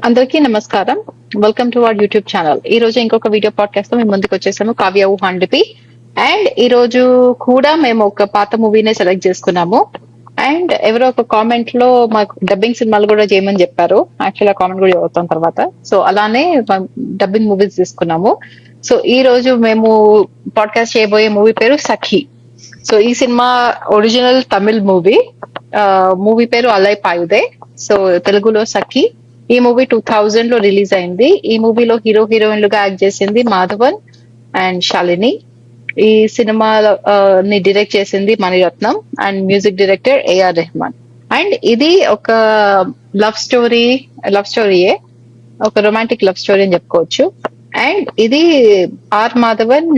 అందరికీ నమస్కారం. Welcome to our YouTube channel. ఈ రోజు ఇంకొక వీడియో పాడ్కాస్ట్ తో మేము ముందుకు వచ్చేసాము, కావ్య ఊహాండిపి. అండ్ ఈ రోజు కూడా మేము ఒక పాత మూవీనే సెలెక్ట్ చేసుకున్నాము. అండ్ ఎవరో ఒక కామెంట్ లో మాకు డబ్బింగ్ సినిమాలు కూడా చేయమని చెప్పారు. యాక్చువల్ ఆ కామెంట్ కూడా చదువుతాం తర్వాత. సో అలానే డబ్బింగ్ మూవీస్ తీసుకున్నాము. సో ఈ రోజు మేము పాడ్కాస్ట్ చేయబోయే మూవీ పేరు సఖి. సో ఈ cinema original Tamil movie. Movie పేరు అలై పాయుదే. సో తెలుగులో సఖి. ఈ మూవీ 2000 లో రిలీజ్ అయింది. ఈ మూవీలో హీరోయిన్లుగా యాక్ట్ చేసింది మాధవన్ అండ్ శాలిని. ఈ సినిమా ని డైరెక్ట్ చేసింది Maniratnam and music director A R Rahman. And ఇది ఒక లవ్ స్టోరీయే, ఒక రొమాంటిక్ లవ్ స్టోరీ అని చెప్పుకోవచ్చు. అండ్ ఇది R Madhavan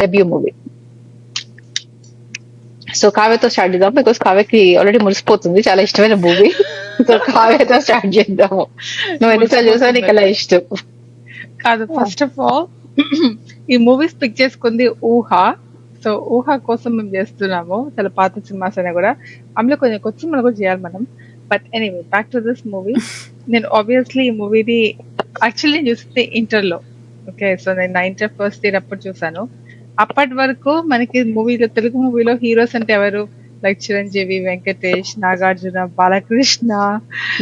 debut movie. So కావ్యతో స్టార్ట్ చేద్దాం, బికాస్ కావ్యకి ఆల్రెడీ మురిసిపోతుంది, చాలా ఇష్టమైన మూవీ. సో కావ్యతో స్టార్ట్ చేద్దాము. నువ్వు ఎన్నిసార్లు చూసావు, నీకు ఎలా ఇష్టం? కాదు, ఫస్ట్ ఆఫ్ ఆల్ ఈ మూవీస్ పిక్ చేసుకుంది ఊహ. సో ఊహ కోసం మేము చేస్తున్నాము. చాలా పాత సినిమాస్ అయినా కూడా అందులో కొంచెం కొత్త సినిమాలు కూడా చేయాలి మనం. But anyway, back to this movie. నేను ఆబ్వియస్లీ ఈ మూవీని యాక్చువల్లీ చూస్తే ఇంటర్లో. ఓకే, సో నేను నా ఇంటర్ ఫస్ట్ ఇయర్ అప్పుడు చూసాను. అప్పటి వరకు మనకి మూవీలో, తెలుగు మూవీలో హీరోస్ అంటే ఎవరు? లైక్ చిరంజీవి, వెంకటేష్, నాగార్జున, బాలకృష్ణ,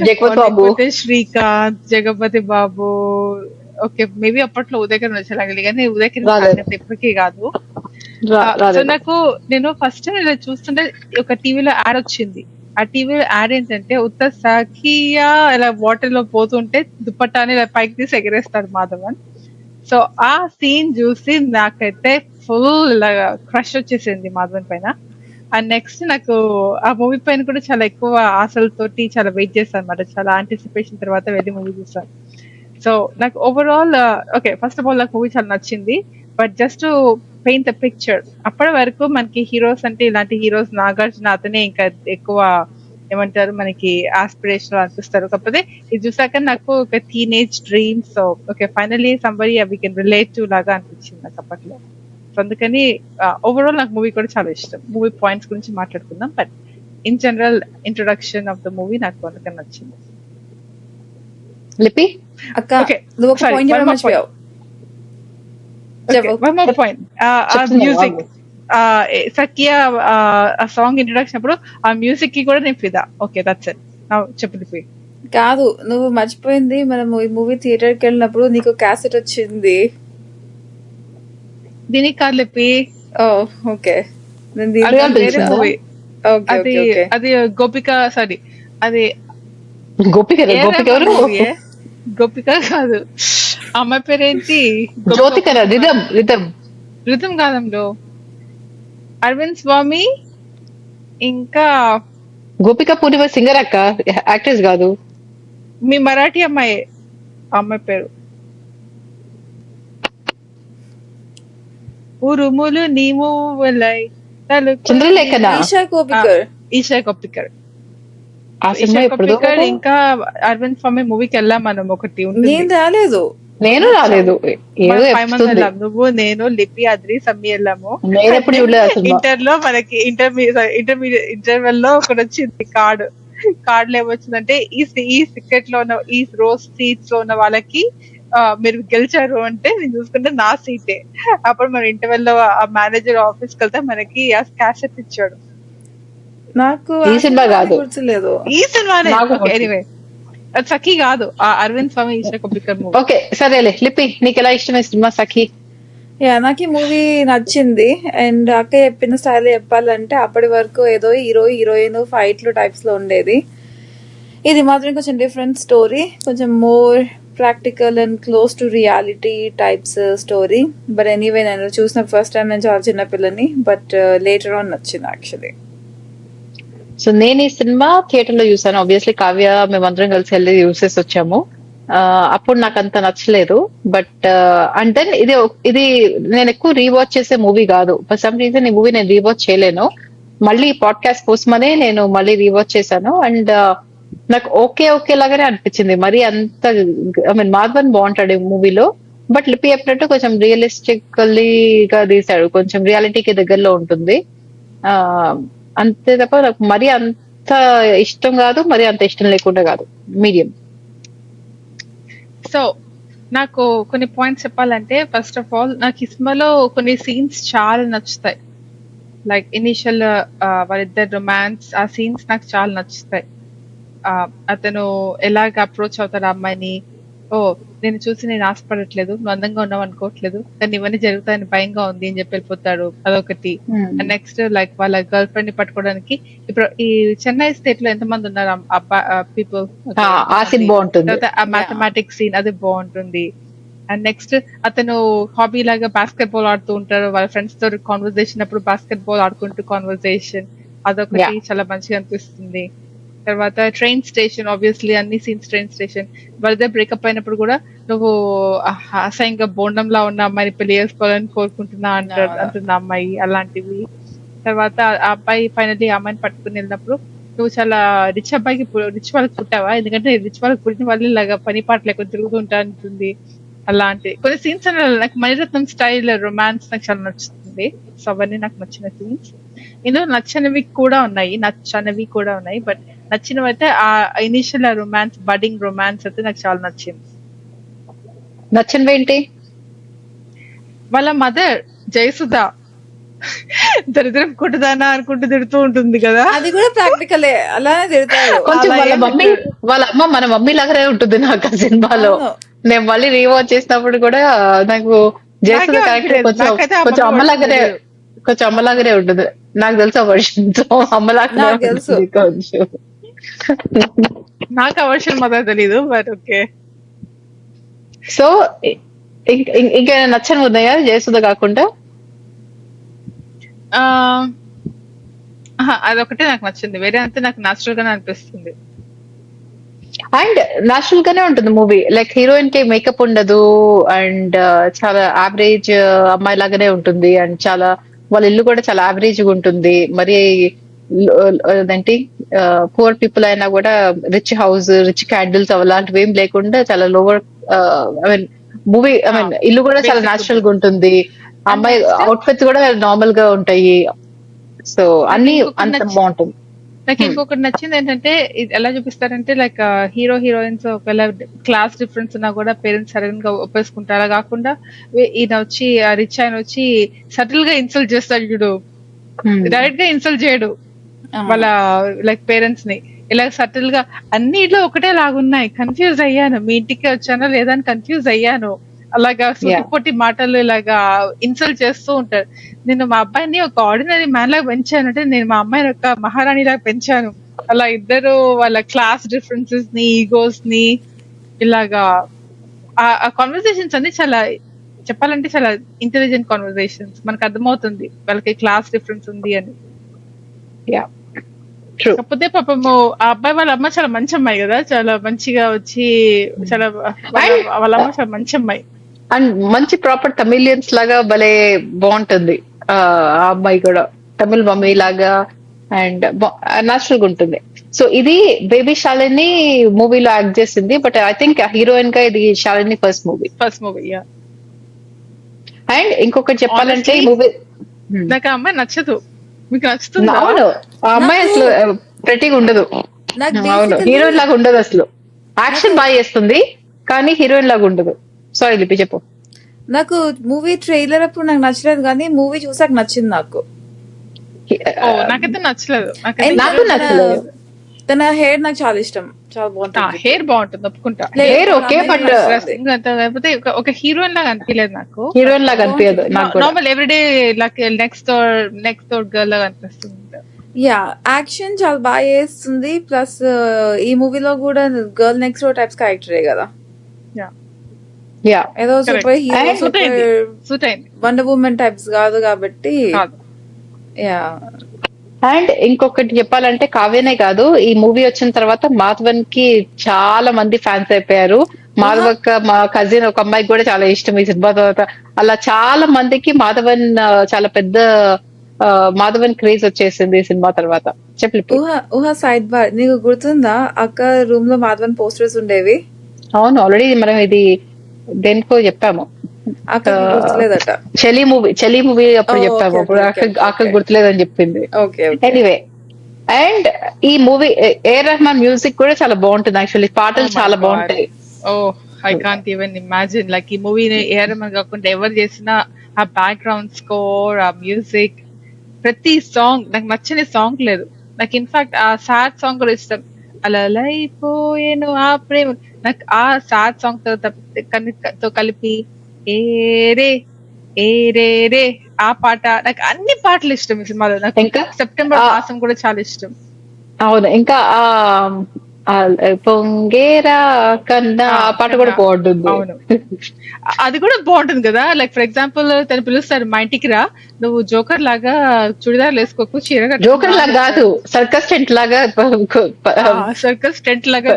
లేకపోతే శ్రీకాంత్, జగపతి బాబు. ఓకే, మేబీ అప్పట్లో ఉదయకర్ వచ్చేలాగలి, కానీ ఉదయకర్ ఇప్పటికీ కాదు. సో నేను ఫస్ట్ ఇలా చూస్తుంటే ఒక టీవీలో యాడ్ వచ్చింది. ఆ టీవీలో యాడ్ ఏంటంటే, ఉత్త సఖియా ఇలా వాటర్ లో పోతుంటే దుప్పట్టాని ఇలా పైకి తీసి ఎగరేస్తాడు మాధవన్. సో ఆ సీన్ చూసి నాకైతే ఫుల్ క్రష్ వచ్చేసింది మాధవన్ పైన. అండ్ నెక్స్ట్ నాకు ఆ మూవీ పైన కూడా చాలా ఎక్కువ ఆశలతోటి చాలా వెయిట్ చేస్తాను అనమాట. చాలా ఆంటిసిపేషన్ తర్వాత వెళ్ళి మూవీ చూస్తాను. సో నాకు overall okay, first of all నాకు మూవీ చాలా నచ్చింది. But just paint the picture, అప్పటి వరకు మనకి హీరోస్ అంటే ఇలాంటి హీరోస్ నాగార్జున, అతనే ఇంకా ఎక్కువ ఏమంటారు మనకి ఆస్పిరేషన్ అనిపిస్తారు. కాకపోతే ఇది చూసాక నాకు ఒక teenage dream. So okay, finally somebody we can relate to లాగా అనిపించింది నాకు అప్పట్లో. సో అందుకని ఓవరాల్ నాకు మూవీ కూడా చాలా ఇష్టం. మూవీ పాయింట్స్ గురించి మాట్లాడుకుందాం, but in general introduction of the movie నాకు అందుకని నచ్చింది. లిపి అక్క, నువ్వు ఒక పాయింట్ చెప్పడం మర్చిపోయావు. మ్యూజిక్ సఖ్య ఆ సాంగ్ ఇంట్రొడక్షన్ అప్పుడు ఆ మ్యూజిక్ కి కూడా నేను ఫిదా. Okay, that's it. చెప్పు. కాదు, నువ్వు మర్చిపోయింది, మనం ఈ మూవీ థియేటర్ కి వెళ్ళినప్పుడు నీకు క్యాసెట్ వచ్చింది. దీనికి కాదు లిపి. ఓకే, మూవీ అది గోపిక, సారీ అది గోపిక కాదు, అమ్మాయి పేరేంటి? రిథమ్ కాదంలో అరవింద్ స్వామి, ఇంకా గోపిక పూర్ణిమ సింగర్ అక్క, యాక్ట్రెస్ కాదు. మీ మరాఠీ అమ్మాయి పేరు ఉరుములు నీ మూవలై చంద్రలేఖన, ఈషా కొప్పికర్. ఇంకా అరవింద్ స్వామి మూవీకి వెళ్ళాం మనం. ఒకటి నేను రాలేదు, నువ్వు, నేను, లిపి, అద్రి, సమ్మి వెళ్ళాము. ఇంటర్ లో మనకి ఇంటర్వెల్ లో ఒకటి వచ్చింది కార్డులో ఏమొచ్చిందంటే, ఈ టికెట్ లో ఉన్న, ఈ రోస్ సీట్స్ లో ఉన్న వాళ్ళకి మీరు గెలిచారు అంటే నేను చూసుకుంటే నా సీటే. అప్పుడు మన ఇంటర్వెల్ లో ఆ మేనేజర్ ఆఫీస్ కి వెళ్తే మనకి ఆ క్యాసెట్ ఇచ్చాడు. నాకు ఈ సినిమా కాదు, ఈ సినిమానే. ఎనీవే, సఖి కాదు, అరవింద్ స్వామి, ఈషా కొప్పికర్ మూవీ. ఓకే సరేలే. లిపి, నీకు ఎలా ఇష్టమైన సినిమా సఖి? నాకు ఈ మూవీ నచ్చింది. అండ్ అక్క చెప్పిన స్టైల్ చెప్పాలంటే, అప్పటి వరకు ఏదో హీరోయిన్ ఫైట్లు టైప్స్ లో ఉండేది. ఇది మాత్రం కొంచెం డిఫరెంట్ స్టోరీ, కొంచెం more practical and close to reality types story. But anyway, నేను చూసిన ఫస్ట్ టైం నేను చాలా చిన్న పిల్లని, బట్ లేటర్ ఆన్ నచ్చింది యాక్చువల్లీ. సో నేను ఈ సినిమా థియేటర్ లో చూసాను. ఆబ్వియస్లీ కావ్య మేమందరం కలిసి వెళ్ళి చూసేసి వచ్చాము. అప్పుడు నాకు అంత నచ్చలేదు. బట్ అండ్ దెన్ ఇది నేను ఎక్కువ రీవాచ్ చేసే మూవీ కాదు. ఫర్ సమ్ రీజన్ ఈ మూవీ నేను రీవాచ్ చేయలేను. మళ్ళీ పాడ్కాస్ట్ కోసమనే నేను మళ్ళీ రీవాచ్ చేశాను. అండ్ నాకు ఓకే లాగానే అనిపించింది. మరి అంత ఐ మీన్ మాధవన్ బాగుంటాడు ఈ మూవీలో. బట్ లిపి చెప్పినట్టు కొంచెం రియలిస్టికల్లీగా తీశాడు, కొంచెం రియాలిటీకి దగ్గరలో ఉంటుంది. అంతే తప్ప నాకు మరి అంత ఇష్టం కాదు, మరి అంత ఇష్టం లేకుండా కాదు, మీడియం. సో నాకు కొన్ని పాయింట్స్ చెప్పాలంటే, ఫస్ట్ ఆఫ్ ఆల్ నాకు ఈ సినిమాలో కొన్ని సీన్స్ చాలా నచ్చుతాయి. లైక్ ఇనిషియల్ వాళ్ళిద్దరు రొమాన్స్, ఆ సీన్స్ నాకు చాలా నచ్చుతాయి. అతను ఎలాగ అప్రోచ్ అవుతాడు ఆ అమ్మాయిని, ఓ నేను చూసి నేను ఆశపడట్లేదు, నువ్వు అందంగా ఉన్నావు అనుకోవట్లేదు, కానీ ఇవన్నీ జరుగుతాయని భయంగా ఉంది అని చెప్పి వెళ్ళిపోతాడు, అదొకటి. అండ్ నెక్స్ట్ లైక్ వాళ్ళ గర్ల్ ఫ్రెండ్ ని పట్టుకోవడానికి, ఇప్పుడు ఈ చెన్నై స్టేట్ లో ఎంతమంది ఉన్నారు పీపుల్, ఆ సీన్ బాగుంటుంది. తర్వాత ఆ మ్యాథమెటిక్స్ సీన్ అది బాగుంటుంది. అండ్ నెక్స్ట్ అతను హాబీ లాగా బాస్కెట్ బాల్ ఆడుతూ ఉంటారు, వాళ్ళ ఫ్రెండ్స్ తో కాన్వర్సేషన్ అప్పుడు బాస్కెట్ బాల్ ఆడుకుంటూ కాన్వర్సేషన్, అదొకటి చాలా మంచిగా అనిపిస్తుంది. తర్వాత ట్రైన్ స్టేషన్, ఆబ్వియస్లీ అన్ని సీన్స్ ట్రైన్ స్టేషన్. వాళ్ళ బ్రేకప్ అయినప్పుడు కూడా నువ్వు అసహ్యంగా బోండంలా ఉన్న అమ్మాయిని పెళ్లి చేసుకోవాలని కోరుకుంటున్నా అంటున్న అమ్మాయి, అలాంటివి. తర్వాత ఆ అబ్బాయి ఫైనల్లీ ఆ అమ్మాయిని పట్టుకుని వెళ్ళినప్పుడు, నువ్వు చాలా రిచ్ అబ్బాయికి రిచ్ వాళ్ళకి పుట్టావా, ఎందుకంటే రిచ్ వాళ్ళకి పుట్టిన వాళ్ళు ఇలాగా పని పాట లేకుండా తిరుగుతూ ఉంటా అంటుంది. అలాంటి కొన్ని సీన్స్ నాకు మణిరత్నం స్టైల్ రొమాన్స్ నాకు చాలా నచ్చుతుంది. సో అవన్నీ నాకు నచ్చిన సీన్స్. ఇందులో నచ్చనివి కూడా ఉన్నాయి, బట్ నచ్చినవి అయితే ఆ ఇనిషియల్ రొమాన్స్, బడ్డింగ్ రొమాన్స్ అయితే నాకు చాలా నచ్చింది. నచ్చినవి ఏంటి? వాళ్ళ మదర్ జయసుధ దరిద్రం కుట్టుదానా అనుకుంటూ తిడుతూ ఉంటుంది కదా, అది కూడా ప్రాక్టికలే, అలానే తిడతాడు. కొంచెం వాళ్ళ అమ్మ మన మమ్మీ లాగానే ఉంటుంది నాకు ఆ సినిమాలో. నేను మళ్ళీ రీవాచ్ చేసినప్పుడు కూడా నాకు జయసుధ క్యారెక్టర్ కొంచెం అమ్మలాగానే ఉంటుంది. నాకు తెలుసు ఆ వర్షన్ అమ్మలాగానే తెలుసు కొంచెం. నాకు ఆ వర్షన్ మొదలు తెలీదు, బట్ ఓకే. సో ఇంకేమైనా నచ్చని ఉన్నాయా జయసుధ కాకుండా? అదొకటే నాకు నచ్చింది, వేరే అంతా నాకు న్యాచురల్ గానే అనిపిస్తుంది. అండ్ న్యాచురల్ గానే ఉంటుంది మూవీ. లైక్ హీరోయిన్ కి మేకప్ ఉండదు, అండ్ చాలా యావరేజ్ అమ్మాయి లాగానే ఉంటుంది. అండ్ చాలా వాళ్ళ ఇల్లు కూడా చాలా యావరేజ్ గా ఉంటుంది. మరి అదేంటి పూర్ పీపుల్ అయినా కూడా రిచ్ హౌస్, రిచ్ క్యాండిల్స్ అలాంటివి ఏం లేకుండా చాలా lower, I mean movie, I mean ఇల్లు కూడా చాలా న్యాచురల్ గా ఉంటుంది. అమ్మాయి అవుట్ఫిట్స్ కూడా నార్మల్ గా ఉంటాయి. సో అన్ని అంత బాగుంటుంది. నాకు ఇంకొకటి నచ్చింది ఏంటంటే, ఇది ఎలా చూపిస్తారంటే లైక్ హీరో హీరోయిన్స్ ఒకవేళ క్లాస్ డిఫరెన్స్ ఉన్నా కూడా పేరెంట్స్ సడన్ గా ఒప్పేసుకుంటారు. అలా కాకుండా ఈయన వచ్చి రిచ్ ఆయన వచ్చి సటిల్ గా ఇన్సల్ట్ చేస్తాడు చూడు, డైరెక్ట్ గా ఇన్సల్ట్ చేయడు వాళ్ళ లైక్ పేరెంట్స్ ని. ఇలా సటిల్ గా అన్ని ఇట్లా ఒకటే లాగున్నాయి, కన్ఫ్యూజ్ అయ్యాను, మీ ఇంటికి వచ్చానో లేదా అని కన్ఫ్యూజ్ అయ్యాను. అలాగా సుటిపోటి మాటలు ఇలాగా ఇన్సల్ట్ చేస్తూ ఉంటారు. నేను మా అబ్బాయిని ఒక ఆర్డినరీ మ్యాన్ లాగా పెంచానంటే, నేను మా అమ్మాయిని ఒక మహారాణి లాగా పెంచాను. అలా ఇద్దరు వాళ్ళ క్లాస్ డిఫరెన్సెస్ ని, ఈగోస్ ని ఇలాగా ఆ కాన్వర్సేషన్స్ అన్ని చాలా చెప్పాలంటే చాలా ఇంటెలిజెంట్ కాన్వర్సేషన్స్. మనకు అర్థమవుతుంది వాళ్ళకి క్లాస్ డిఫరెన్స్ ఉంది అని. కాకపోతే పాపము ఆ అబ్బాయి వాళ్ళ అమ్మ చాలా మంచి అమ్మాయి కదా, చాలా మంచిగా వచ్చి చాలా వాళ్ళ అమ్మ చాలా మంచి అమ్మాయి అండ్ మంచి ప్రాపర్ తమిళియన్స్ లాగా భలే బాగుంటుంది ఆ అమ్మాయి కూడా, తమిళ్ మమ్మీ లాగా. అండ్ న్యాచురల్ గా ఉంటుంది. సో ఇది బేబీ శాలిని మూవీలో యాక్ట్ చేసింది, బట్ ఐ థింక్ హీరోయిన్ గా ఇది శాలిని ఫస్ట్ మూవీ. అండ్ ఇంకొకటి చెప్పాలంటే ఈ మూవీ నాకు ఆ అమ్మాయి నచ్చదు, మీకు నచ్చుతుంది? అవును, ఆ అమ్మాయి అసలు ప్రెటీగా ఉండదు. అవును, హీరోయిన్ లాగా ఉండదు అసలు. యాక్షన్ బాగా చేస్తుంది కానీ హీరోయిన్ లాగా ఉండదు. సారీ లిపి చెప్పు. నాకు మూవీ ట్రైలర్ అప్పుడు నాకు నచ్చలేదు, కానీ మూవీ చూసాక నచ్చింది నాకు. నాకైతే నచ్చలేదు. నాకు నచ్చలేదు. తన హెయిర్ నాకు చాలా ఇష్టం, చాలా బాగుంటుంది. హెయిర్ బాగుంటుంది ఒప్పుకుంటా, హెయిర్ ఓకే, బట్ లేకపోతే ఒక హీరోయిన్ లాగా అనిపించలేదు నాకు. హీరోయిన్ లాగా అనిపించదు నాకు. Normal everyday like next door girl లాగా అనిపిస్తుంది. యా, యాక్షన్ చాలా బాగా చేస్తుంది. ప్లస్ ఈ మూవీలో కూడా గర్ల్ నెక్స్ట్ డోర్ టైప్స్ క్యారెక్టరే కదా. ఏదో super hero, super wonder women types కాదు కాబట్టి. యా. అండ్ ఇంకొకటి చెప్పాలంటే కావ్యనే కాదు, ఈ మూవీ వచ్చిన తర్వాత మాధవన్ కి చాలా మంది ఫ్యాన్స్ అయిపోయారు. మాధవక్క మా కజిన్ ఒక అమ్మాయికి కూడా చాలా ఇష్టం ఈ సినిమా తర్వాత. అలా చాలా మందికి మాధవన్ చాలా పెద్ద మాధవన్ క్రేజ్ వచ్చేసింది ఈ సినిమా తర్వాత. చెప్పి సైడ్ బార్, నీకు గుర్తుందా అక్క రూమ్ లో మాధవన్ పోస్టర్స్ ఉండేవి? అవును, ఆల్రెడీ మనం ఇది దేనికో చెప్పాము, గుర్తులేదట. చలి మూవీ అప్పుడు చెప్పాము, అప్పుడు అక్క గుర్తులేదని చెప్పింది. ఎనీవే, అండ్ ఈ మూవీ ఏ రెహమాన్ మ్యూజిక్ కూడా చాలా బాగుంటుంది. యాక్చువల్లీ పాటలు చాలా బాగుంటాయి. I can't even imagine like ఈ మూవీని ఏఆర్ఎం కాకుండా ఎవరు చేసిన ఆ బ్యాక్గ్రౌండ్ స్కోర్, ఆ మ్యూజిక్, ప్రతి సాంగ్ నాకు నచ్చని సాంగ్ లేదు. నాకు ఇన్ఫాక్ట్ ఆ సాడ్ సాంగ్ కూడా ఇష్టం. అలా అయిపోయేను ఆ ప్రేమ, నాకు ఆ సాడ్ సాంగ్ తో కలిపి ఏ రే ఏ రే రే ఆ పాట, నాకు అన్ని పాటలు ఇష్టం ఈ సినిమాలో. నాకు ఇంకా సెప్టెంబర్ ఆ మాసం కూడా చాలా ఇష్టం. అవును. ఇంకా ఆ పొంగేరా కన్నా ఆ ఆ పాట కూడా కన్నా బాగుంటుంది. అవును, అది కూడా బాగుంటుంది కదా. లైక్ ఫర్ ఎగ్జాంపుల్ తను పిలుస్తారు మా ఇంటికి రా, నువ్వు జోకర్ లాగా చుడిదార్లు వేసుకోకు, చీర కట్టుకుని జోకర్ రా అని లాగా కాదు, చెప్తాడు. సర్కస్ టెంట్ లాగా సర్కస్ టెంట్ లాగా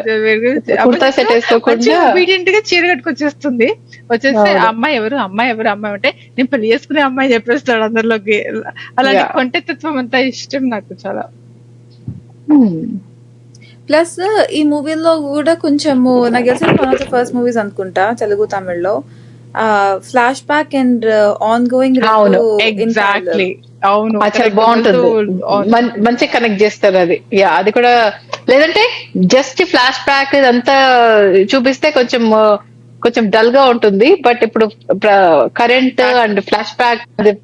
కుర్తా సెట్ మంచిగా వేసుకోకుండా. ఒబీడియంట్ గా చీర కట్టుకొచ్చేస్తుంది. వచ్చేస్తే ఆ అవును. అమ్మాయి ఎవరు, అమ్మాయి ఎవరు, అమ్మాయి అంటే నేను పెళ్లి చేసుకునే అమ్మాయి చెప్పేస్తాడు అందరిలోకి. అలాంటి యా. కొంటెతత్వం అంతా ఇష్టం నాకు చాలా. ప్లస్ ఈ మూవీలో కూడా కొంచెము నాకు తెలిసి one of the first movies అనుకుంటా తెలుగు తమిళ్లో flash back and on going అవును, ఇన్ ఎగ్జాక్ట్లీ. అవును, అది చాలా బాగుంటుంది. మంచి కనెక్ట్ చేస్తారు అది. యా, అది కూడా. లేదంటే జస్ట్ ఫ్లాష్ బ్యాక్ ఇదంతా చూపిస్తే కొంచెం కొంచెం డల్ గా ఉంటుంది. బట్ ఇప్పుడు కరెంట్ అండ్ ఫ్లాష్ బ్యాక్ అది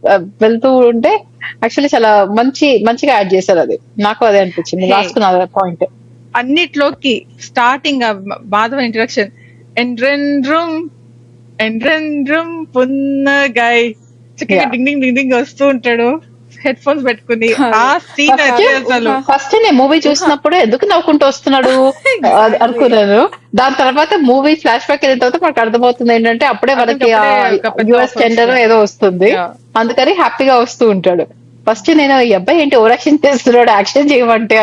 వెళ్తూ ఉంటే యాక్చువల్లీ చాలా మంచిగా యాడ్ చేశారు అది. నాకు అదే అనిపించింది, రాసుకున్న పాయింట్. అన్నిట్లోకి స్టార్టింగ్ మాధవ ఇంట్రడక్షన్, ఎండ్రెండ్రూమ్ ఎండ్రెండ్రూమ్ పున్నగాయ్ చక్కగా Yeah. డింగ్ డింగ్ డింగ్ డింగ్ వస్తూ ఉంటాడు హెడ్ ఫోన్స్ పెట్టుకుని. ఆ సీన్ కాదు, అయితే అసలు ఫస్ట్ నేను మూవీ చూసినప్పుడు ఎందుకు నవ్వుకుంటూ వస్తున్నాడు Exactly. అనుకున్నాను. దాని తర్వాత మూవీ ఫ్లాష్ బ్యాక్ అయిన తర్వాత మనకు అర్థమవుతుంది ఏంటంటే అప్పుడే మనకి ఒక పెద్ద యుఎస్ offer టెండర్ వస్తుంది. ఏదో వస్తుంది. Yeah. అందుకని హ్యాపీగా వస్తూ ఉంటాడు. ఫస్ట్ నేను ఈ అబ్బాయి ఏంటి ఓవర్ యాక్షన్ చేస్తున్నాడు, యాక్షన్ చేయమంటే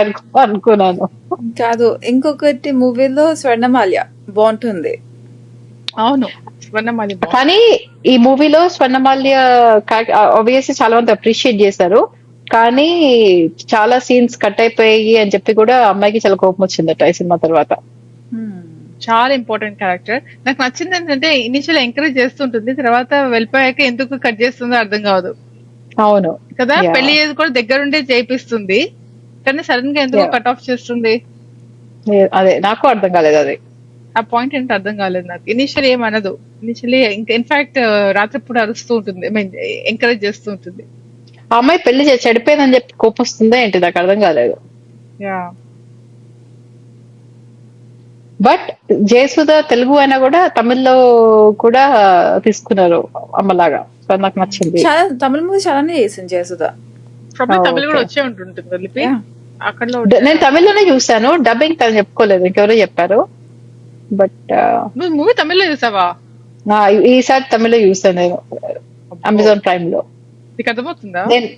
అనుకున్నాను. కాదు, ఇంకొకటి మూవీలో స్వర్ణమాల్య బాగుంటుంది. అవును, స్వర్ణమాలి బాగుంది. కానీ ఈ మూవీలో స్వర్ణమాల్య ఆబ్వియస్లీ చాలా మంది అప్రిషియేట్ చేశారు. కానీ చాలా సీన్స్ కట్ అయిపోయాయి అని చెప్పి కూడా అమ్మాయికి చాలా కోపం వచ్చిందట ఈ సినిమా తర్వాత. చాలా ఇంపార్టెంట్ క్యారెక్టర్. నాకు నచ్చింది ఏంటంటే ఇనిషియల్ ఎంకరేజ్ చేస్తుంటుంది, తర్వాత వెళ్ళిపోయాక ఎందుకు కట్ చేస్తుందో అర్థం కాదు అవును కదా. Yeah. పెళ్లి చేసి కూడా దగ్గరుండే చేయిస్తుంది, కానీ సడన్ గా ఎందుకు Yeah. కట్ ఆఫ్ చేస్తుంది. అదే నాకు అర్థం కాలేదు అది. ఆ పాయింట్ ఏంటో అర్థం కాలేదు నాకు. ఇనిషియల్ ఏమనదు, ఇనిషియలీ ఇంకా ఇన్ఫాక్ట్ రాత్రిపూట అరుస్తూ ఉంటుంది, ఐ మీన్ ఎంకరేజ్ చేస్తూ ఉంటుంది. ఆ అమ్మాయి పెళ్లి చెడిపోయిందని చెప్పి కోపం వస్తుందా ఏంటి, నాకు అర్థం కాలేదు. యా, బట్ జయసుధ తెలుగు అయినా కూడా తమిళ్లో కూడా తీసుకున్నారు అమ్మలాగా. సో నాకు నచ్చింది. చాలా తమిళ మూవీ చాలానే చేసింది జయసుధ. ప్రాబ్లం Oh, తమిళ కూడా okay. వచ్చే ఉంటుంది లిపి. Yeah. అక్కడ నేను తమిళ్లోనే చూసాను, డబ్బింగ్ తను చెప్పుకోలేదు, ఇంకెవరో చెప్పారు. బట్ నువ్వు మూవీ తమిళ్లో చూసావా? ఈసారి తమిళ్లో చూసాను నేను అమెజాన్ ప్రైమ్ లో. నీకు అర్థమవుతుందా? నేను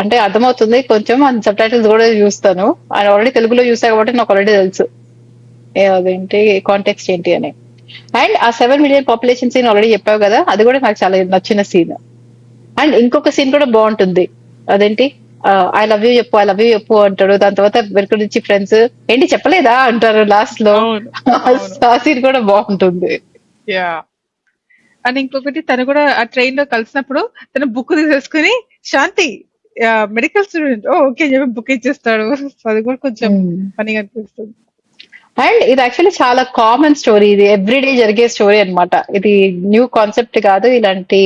అంటే అర్థమవుతుంది కొంచెం, సబ్ టైటిల్స్ కూడా చూస్తాను. ఆయన ఆల్రెడీ తెలుగులో చూసా కాబట్టి నాకు ఆల్రెడీ తెలుసు అదేంటి కాంటెక్స్ట్ ఏంటి అని. అండ్ ఆ 7 మిలియన్ పాపులేషన్ సీన్ ఆల్రెడీ చెప్పావు కదా, అది కూడా నాకు చాలా నచ్చిన సీన్. అండ్ ఇంకొక సీన్ కూడా బాగుంటుంది, అదేంటి ఐ లవ్ యూ చెప్పు అంటాడు. దాని తర్వాత వెనక నుంచి ఫ్రెండ్స్ ఏంటి చెప్పలేదా అంటారు లాస్ట్ లో. అవును, ఆ సీన్ కూడా బాగుంటుంది. యా. అండ్ ఇంకొకటి తను కూడా ఆ ట్రైన్ లో కలిసినప్పుడు తన బుక్ తీసేసుకుని శాంతి మెడికల్ స్టూడెంట్ ఓకే చెప్పి బుక్ ఇచ్చేస్తాడు. అది కూడా కొంచెం ఫనీగా అనిపిస్తుంది. అండ్ ఇది యాక్చువల్లీ చాలా కామన్ స్టోరీ, ఇది ఎవ్రీడే జరిగే స్టోరీ అన్నమాట. ఇది న్యూ కాన్సెప్ట్ కాదు. ఇలాంటి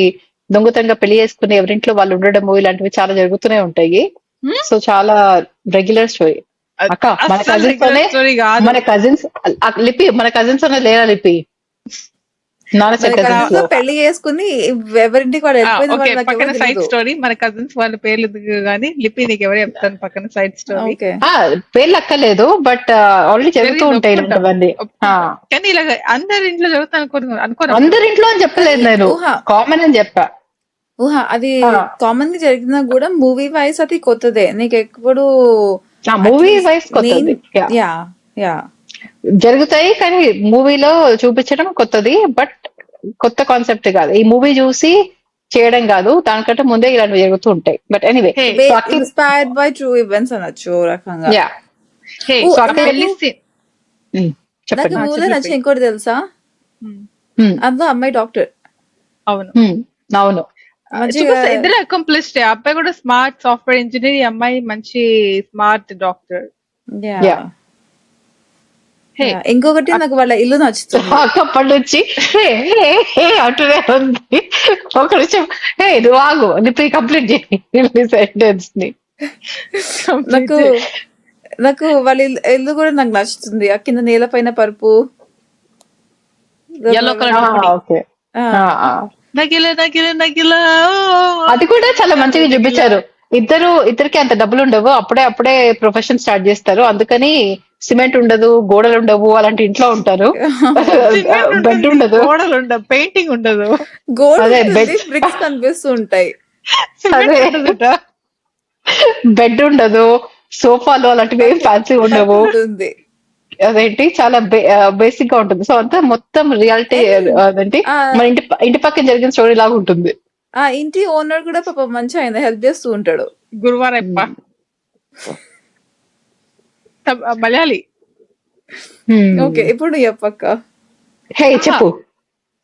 దొంగతంగా పెళ్లి చేసుకుని ఎవరింట్లో వాళ్ళు ఉండడము ఇలాంటివి చాలా జరుగుతూనే ఉంటాయి. సో చాలా రెగ్యులర్ స్టోరీ అక్క. మన అస్సలు కజిన్స్ regular తోనే story కాదు. మన కజిన్స్ లిపి మన కజిన్స్ తోనే లేరా లిపి నాన్న మన కజిన్స్ cousins లో తో పెళ్లి చేసుకుని ఎవరింటికి వాడు వెళ్ళిపోయింది, ఓకే, వాడు నాకు పక్కన ఎవరు సైడ్ తెలీదు. స్టోరీ. మన కజిన్స్ వాళ్ళ పేర్లు కానీ లిపి నీకు ఎవరు చెప్తాను పక్కన సైడ్ స్టోరీ. ఓకే, పేర్లు అక్కర్లేదు, బట్ ఆల్రెడీ జరుగుతూ ఉంటాయి ఇలాంటివన్నీ. కానీ ఇలా అందరి ఇంట్లో జరుగుతుంది అనుకోను. అందరింట్లో అని చెప్పలేదు నేను, ఊహ. కామన్ అని చెప్పా. అది కామన్ గా జరిగినా కూడా మూవీ వైస్ అది కొత్తదే. నీకు ఎప్పుడు మూవీ వైస్ కొత్తది. యా యా జరుగుతాయి కానీ మూవీలో చూపించడం కొత్తది, బట్ కొత్త కాన్సెప్ట్ కాదు. ఈ మూవీ చూసి చేయడం కాదు, దానికంటే ముందే ఇలాంటివి జరుగుతూ ఉంటాయి. But anyway, inspired by true events అనొచ్చు ఓ రకంగా. యా హే, ఓ, ఆ పెళ్లి scene. నాకు చెప్పండి. మూవీలో నచ్చిన ఇంకోటి తెలుసా, అందులో అమ్మాయి డాక్టర్. అవును, అవును మంచిగా ఇద్దరు అకంప్లిష్డ్. అబ్బాయి కూడా స్మార్ట్ సాఫ్ట్వేర్ ఇంజనీర్, ఈ అమ్మాయి మంచి స్మార్ట్ డాక్టర్. Yeah Yeah. హే ఇంకొకటి నాకు వాళ్ళ ఇల్లు నచ్చుతుంది. అప్పటి నుంచి హే హే హే అంటూనే ఉంది. ఒక నిమిషం, హే నువ్వు ఆగు, నీ కంప్లీట్ చేయి సెంటెన్స్ ని. నాకు నాకు వాళ్ళ ఇల్లు కూడా నాకు నచ్చుతుంది. ఆ కింద నేలపైన పరుపు. Yellow colour ఓకే, ఆ, నగిల నగిల నగిల అది కూడా చాలా మంచిగా చూపించారు. ఇద్దరికి అంత డబ్బులు ఉండవు, అప్పుడే ప్రొఫెషన్ స్టార్ట్ చేస్తారు, అందుకని సిమెంట్ ఉండదు, గోడలు ఉండవు, అలాంటి ఇంట్లో ఉంటారు. సిమెంట్ బెడ్ ఉంటుంది, ఉండదు, గోడలు ఉండవు, పెయింటింగ్ ఉండదు, గోడ అదే ఉంటుంది, బెడ్, బ్రిక్స్ కనిపిస్తూ ఉంటాయి. సిమెంట్ అదే ఉండదుట. బెడ్ ఉండదు, సోఫాలు అలాంటివి ఏం ఫ్యాన్సీ ఉండవు. ఉంటుంది. అదేంటి చాలా బేసిక్ గా ఉంటుంది. సో అంతా మొత్తం రియాలిటీ, And అదేంటి ఆ మన ఇంటి పక్కన జరిగిన స్టోరీ లాగా ఉంటుంది. ఆ ఇంటి ఓనర్ కూడా పాప మంచి ఆయన హెల్ప్ చేస్తూ ఉంటాడు. గురువారప్ప మలయాళి. ఓకే, ఇప్పుడు చెప్పక్క. హే చెప్పు.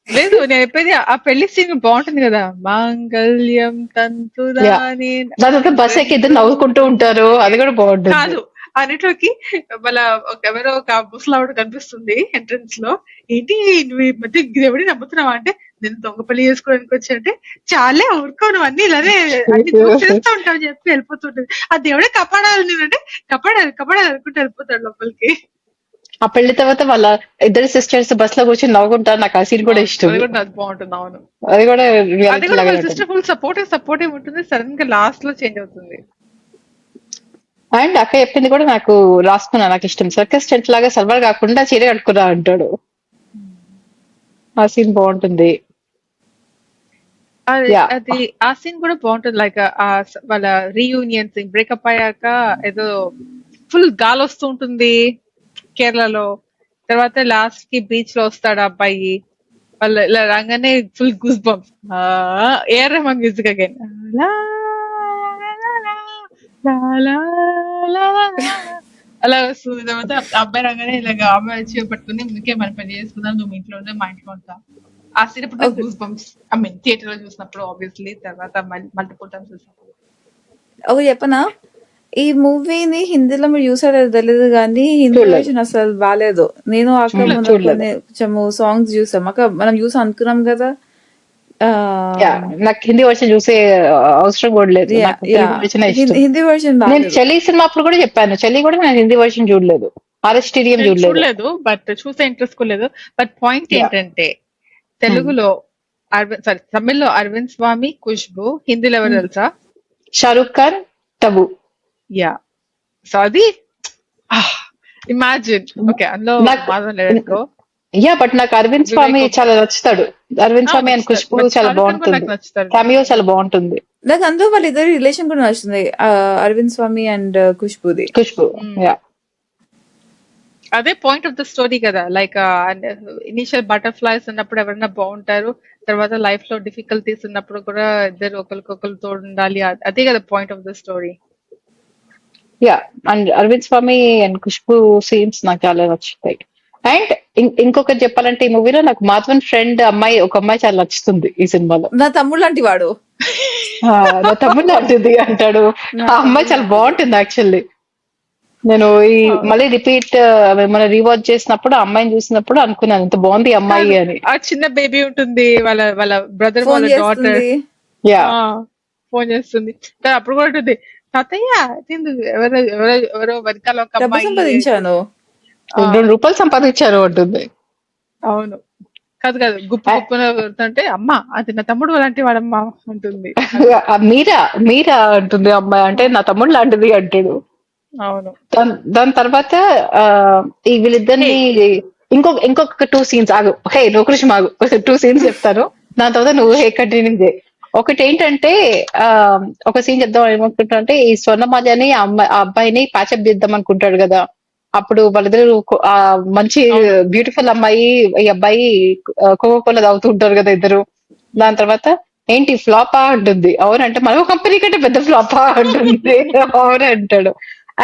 లేదు నేను చెప్పేది ఆ పెళ్లి సీన్ బాగుంటుంది కదా, మాంగళ్యం తంతుదాని దాని తర్వాత బస్ ఎక్కి ఇద్దరు నవ్వుకుంటూ ఉంటారు, అది కూడా బాగుంటుంది. కాదు, అన్నిటికి వాళ్ళ ఎవరో ఒక ముసలావిడ కనిపిస్తుంది ఎంట్రన్స్ లో. ఏంటి నువ్వు ఈ మధ్య దేవుడి నమ్ముతున్నావా అంటే, నేను దొంగ పెళ్లి చేసుకోవడానికి వచ్చి అంటే, చాలే ఊరుకోను అన్ని ఇలానే అన్ని చేస్తూ ఉంటావు చెప్పి వెళ్ళిపోతుంటది. ఆ దేవుడే కపాడాలి నేనంటే, కపాడాలి అనుకుంటూ వెళ్ళిపోతాడు లోపలికి. ఆ పెళ్లి తర్వాత వాళ్ళ ఇద్దరు సిస్టర్స్ బస్ లో కూర్చొని నవ్వుకుంటారు, నాకు ఆ సీన్ కూడా ఇష్టం. అది కూడా నాకు బాగుంటుంది. అవును, అది కూడా అది రియాలిటీ కూడా లాగా వాళ్ళ ఉంటుంది. సిస్టర్ ఫుల్ సపోర్టివ్ ఉంటుంది. సడన్ గా లాస్ట్ లో చేంజ్ అవుతుంది. అండ్ అక్క చెప్పింది కూడా నాకు రాసుకున్నా, నాకు ఇష్టం. సర్కస్ టెంట్ లాగా సల్వార్ కాకుండా చీర కట్టుకున్నా అంటాడు, ఆ సీన్ బాగుంటుంది. యా, అది ఆ సీన్ కూడా బాగుంటుంది. లైక్ వాళ్ళ రీయూనియన్ సీన్, బ్రేకప్ అయ్యాక ఏదో ఫుల్ గాలి వస్తూ ఉంటుంది కేరళలో. తర్వాత లాస్ట్ కి బీచ్ లో వస్తాడు ఆ అబ్బాయి, వాళ్ళు ఇలా రాగానే full goose bumps. A R Rahman music again, అలా వస్తుంది. తర్వాత ఆ అబ్బాయి రాగానే ఇలాగ అబ్బాయి వచ్చి పట్టుకుని, ముందుకే మన పని చేసుకుందాం, నువ్వు ఇంట్లో ఉంటే మా ఇంట్లో ఉంటా. ఆ సీన్ ఇప్పుడు నాకు goose bumps. I mean theatre లో చూసినప్పుడు ఆబ్వియస్లీ, తర్వాత మల్టిపుల్ టైమ్స్ చూసినప్పుడు. ఒక చెప్పనా, ఈ మూవీని హిందీలో మీరు చూసారో తెలియదు కానీ హిందీ చూడలేదు. వర్షన్ అసలు బాగాలేదు. నేను అక్క మొన్న చూడలేదు. కొంచెం సాంగ్స్ చూసాం అక్క, మనం చూసి అనుకున్నాం కదా. యా, నాకు హిందీ వర్షన్ చూసే అవసరం కూడా లేదు, నాకు తెలుగు వర్షన్ ఇష్టం. హిందీ వర్షన్ నేను బాగాలేదు. చలి సినిమా అప్పుడు కూడా చెప్పాను, చలి కూడా నేను హిందీ వర్షన్ చూడలేదు, ఆర్ఎస్ స్టేడియం నేను చూడలేదు. చూడలేదు, బట్ చూసే ఇంట్రెస్ట్ కూడా లేదు. బట్ పాయింట్ ఏంటంటే, తెలుగులో తమిళ్లో అరవింద్ స్వామి, ఖుష్బు, హిందీలో ఎవరు తెలుసా? షారూక్ ఖాన్, టబు. యా, సో అది ఇమాజిన్. ఓకే, అందులో మాధవన్ లేడనుకో. యా, బట్ నాకు అరవింద్ స్వామి చాలా నచ్చుతాడు. అరవింద్ స్వామి అండ్ ఖుష్బు చాలా బాగుంటుంది, క్యామియో చాలా బాగుంటుంది. నాకు అందులో వాళ్ళిద్దరి రిలేషన్ కూడా నచ్చుతుంది, అరవింద్ స్వామి అండ్ ఖుష్బుది. ఖుష్బు, యా. అదే పాయింట్ ఆఫ్ ద స్టోరీ కదా. లైక్ ఇనిషియల్ బటర్ఫ్లైస్ ఉన్నప్పుడు ఎవరైనా బాగుంటారు, తర్వాత లైఫ్ లో డిఫికల్టీస్ ఉన్నప్పుడు కూడా ఇద్దరు ఒకరికొకరు తోడు ఉండాలి. అదే కదా point of the story. Yeah, and Aravind Swamy and Khushbu scenes నాకు చాలా నచ్చుతాయి. అండ్ ఇంకొకటి చెప్పాలంటే, ఈ మూవీలో నాకు మాధవన్ ఫ్రెండ్ ఒక అమ్మాయి చాలా నచ్చుతుంది ఈ సినిమాలో. నా తమ్ముడు లాంటి వాడు, నా తమ్ముడు అంటుంది అంటాడు, ఆ అమ్మాయి చాలా బాగుంటుంది యాక్చువల్లీ. నేను మళ్ళీ రిపీట్ మన రీవాచ్ చేసినప్పుడు ఆ అమ్మాయిని చూసినప్పుడు అనుకున్నాను, ఎంత బాగుంది ఈ అమ్మాయి అని. ఆ చిన్న బేబీ ఉంటుంది, వాళ్ళ బ్రదర్ ఫోన్ వాళ్ళ డాటర్ చేస్తుంది. యా, ఫోన్ చేస్తుంది. కానీ అప్పుడు కూడా ఉంటుంది, తాతయ్య ఎవరో వెనకాల ఒక డబ్బు అమ్మాయి. సంపాదించాను. ₹2 సంపాదించారు అంటుంది. అవును, కాదు గుప్పు అంటే అమ్మ అది నా తమ్ముడు అలాంటి వాడమ్మా ఉంటుంది. మీరా అంటుంది అమ్మాయి, అంటే నా తమ్ముడు లాంటిది అంటాడు. అవును, దాని తర్వాత ఈ వీళ్ళిద్దరిని ఇంకొక 2 సీన్స్ ఆగు, హే నువ్వు కృష్ణ ఆగు, 2 సీన్స్ చెప్తాను, దాని తర్వాత నువ్వు హే కంటిన్యూ చేయి. ఒకటి ఏంటంటే, ఒక సీన్ చెప్దాం ఏమనుకుంటా అంటే, ఈ స్వర్ణమాలని ఆ అబ్బాయిని ప్యాచప్ చేద్దాం అనుకుంటాడు కదా. అప్పుడు వాళ్ళిద్దరు మంచి బ్యూటిఫుల్ అమ్మాయి, ఈ అబ్బాయి కోకోకోలా తాగుతూ ఉంటారు కదా ఇద్దరు. దాని తర్వాత ఏంటి ఫ్లాపా అంటుంది, అవునంటే మన కంపెనీ కంటే పెద్ద ఫ్లాపా అంటుంది, అవునంటాడు.